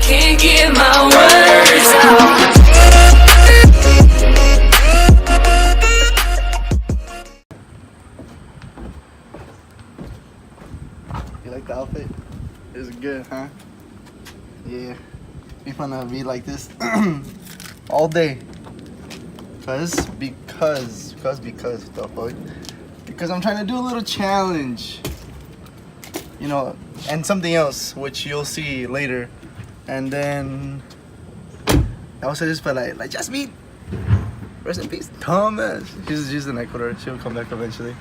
can't get my words out. You like the outfit? It's good, huh? Yeah. We gonna be like this all day. Because what the fuck? Because I'm trying to do a little challenge. You know, and something else which you'll see later. And then I also just felt like Jasmine. Rest in peace, Thomas. She's in Ecuador. She'll come back eventually.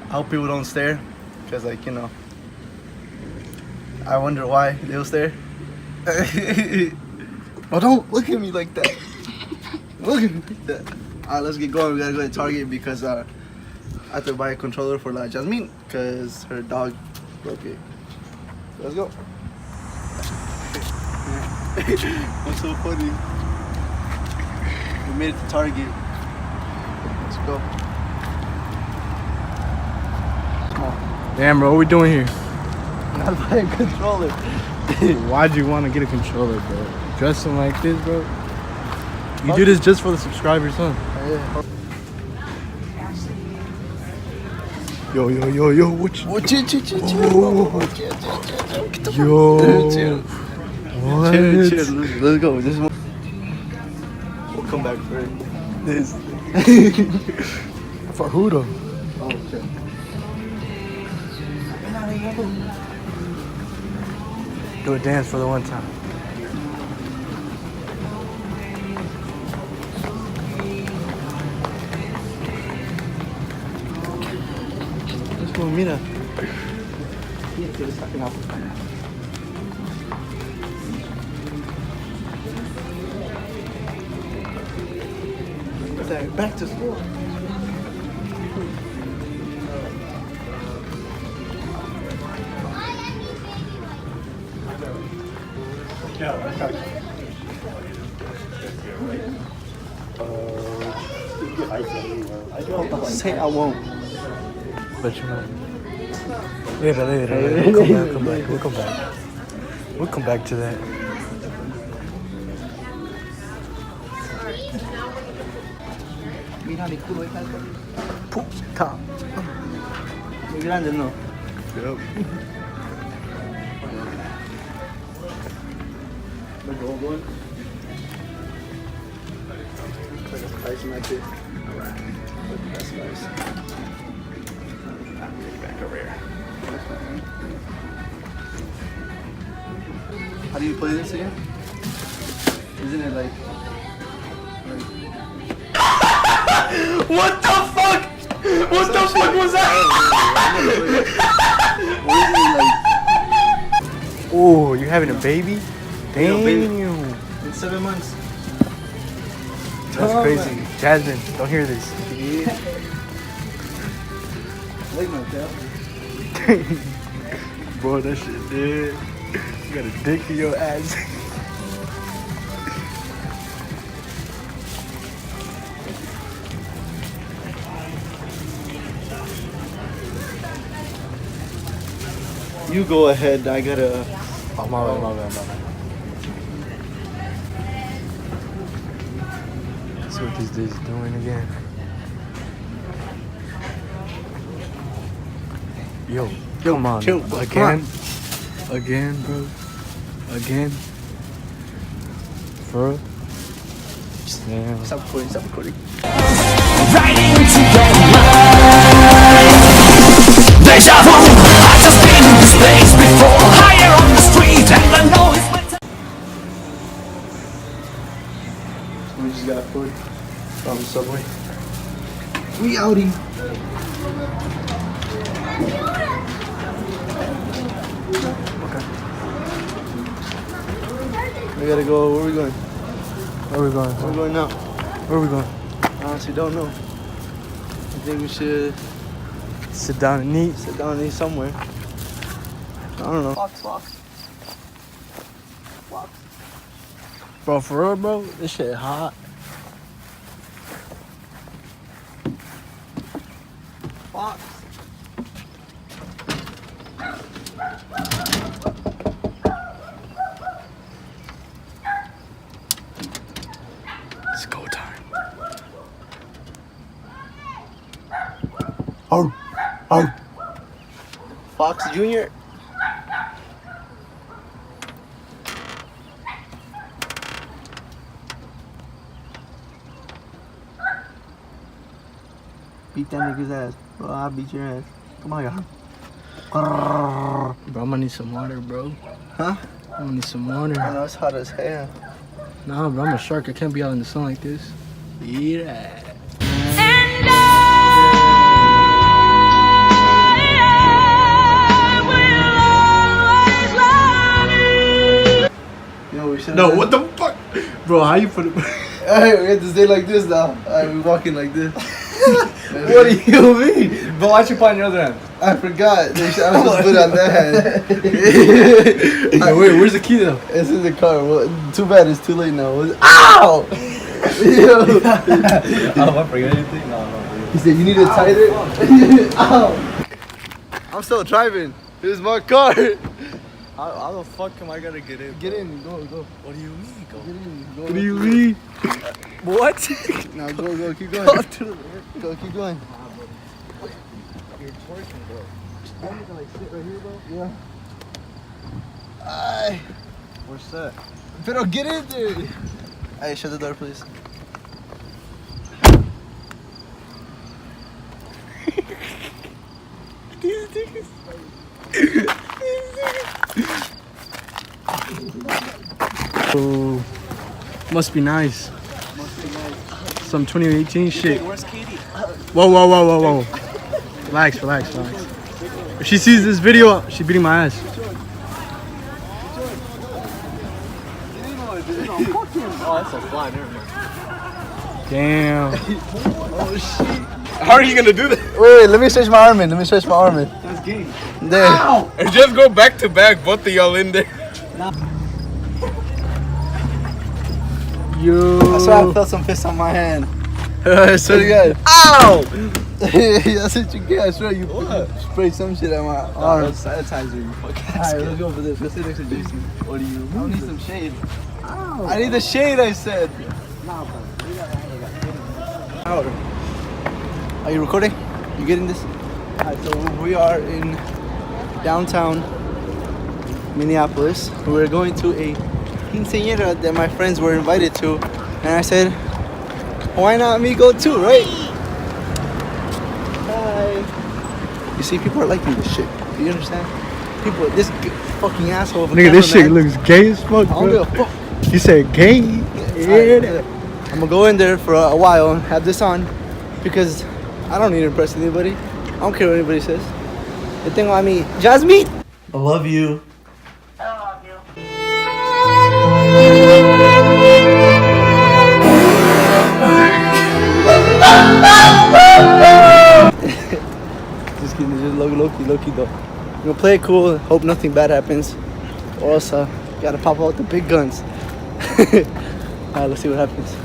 I hope people don't stare, because like, you know, I wonder why they'll stare. Oh, don't look at me like that. Look at me like that. Alright, let's get going. We gotta go to Target because I have to buy a controller for La Jasmine because her dog broke it. Let's go. What's so funny? We made it to Target. Let's go. Come on. Damn, bro, what we doing here? Gotta buy a controller. Why'd you want to get a controller, bro? Dressing like this, bro? You do this just for the subscribers, huh? Yeah. Yo, what you... What? Yo. What? Cheers. Let's go. This one. We'll come back for this. For who, though? Oh, okay. Do a dance for the one time. Let's go, mira. Back to school. Say I won't. But you know. Later. We'll come back. We'll come back to that. Mira mi culo, hija de puta. Muy grande, ¿no? Yep. The gold one. Like a spicy like this. Alright. That's spice. Back over here. How do you play this again? Isn't it like What the fuck? What the fuck was that? Oh, you having a baby? Damn. In 7 months. That's crazy. Jasmine, don't hear this. Yeah. Like my tail. Bro, that shit dead. You got a dick in your ass. You go ahead, I gotta... Oh, my bad. Let's see what this dude's doing again. Yo, come on. chill, Again, bro. Again. For real? Damn. Stop recording. Riding to get mine. Deja vu, I just been in this place before. Higher on the street and I know it's my time. We just got food from Subway. We outie. Okay. We gotta go. Where are we going? Where are we going? Where are we going now? Where are we going? I honestly don't know. I think we should Sit down and eat. sit down and eat somewhere. I don't know. Fox. Bro, for real, bro, this shit hot. Fox. Oh. Fox Jr. Beat that nigga's ass. Bro, I'll beat your ass. Come on, y'all. Bro, I'm gonna need some water, bro. Huh? I'm gonna need some water. I know it's hot as hell. Nah, bro, I'm a shark. I can't be out in the sun like this. Yeah. Yo, we should. No, what the fuck? Bro, how you put it? Alright, we have to stay like this now. Alright, we're walking like this. What do you mean? Bro, why'd you put on your other hand? I forgot. I was supposed to put it on that hand. Wait, where's the key though? It's in the car. Well, too bad it's too late now. Ow! Yo. Oh, I forget anything? No. He said, you need to tighten it. Ow! I'm still driving. This is my car. How the fuck am I gonna get in? Get in. Go. What do you mean? Go. Get in. Go. What do you mean? What? Now go. Keep going. Go. Keep going. You're twerking, bro. I'm gonna like sit right here, bro. Yeah. Ay. Where's that? Pero get in there. Hey, shut the door, please. Oh, must be nice. Some 2018 shit. Where's Katie? Whoa. Relax. If she sees this video, she's beating my ass. Oh, that's a fly. Never mind. Damn. Oh shit. How are you gonna do that? Wait, let me stretch my arm in. That's game. There. And just go back to back, both of y'all in there. Yo. I swear I felt some piss on my hand. So you got? Ow! That's what you get. I swear you sprayed some shit on my arm. Sanitizer, you fucking Alright, let's go for this. Let's sit next to Jason. What do you I mean? need some shade. I need the shade, I said. Are you recording? You getting this? Alright, so we are in downtown Minneapolis. We're going to a quinceañera that my friends were invited to. And I said, why not me go too, right? Hi. You see, people are liking this shit. Do you understand? People, this fucking asshole. Nigga, this shit looks gay as fuck, I don't give bro. a fuck. You said gay? Yeah. I'm gonna go in there for a while and have this on because I don't need to impress anybody. I don't care what anybody says. The thing about me, Jasmine, I love you. Just kidding, just low-key though. I'm gonna play it cool, hope nothing bad happens. Or else, gotta pop out the big guns. Alright, let's see what happens.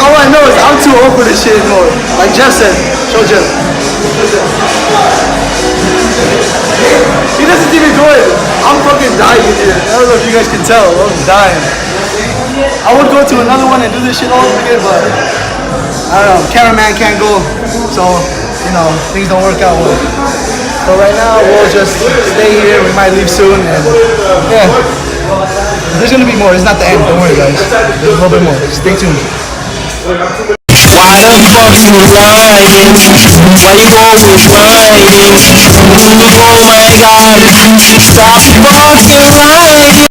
All I know is I'm too old for this shit anymore. Like Jeff said, show Jeff. He doesn't even do it. I'm fucking dying here. I don't know if you guys can tell. I'm dying. I would go to another one and do this shit all over again, but I don't know. Cameraman can't go, so things don't work out well. So right now we'll just stay here. We might leave soon, and yeah. There's gonna be more. It's not the end. Don't worry, guys. There's a little bit more. Stay tuned. Why the fuck you lying? Why you always lying? You know I got stop fucking lying.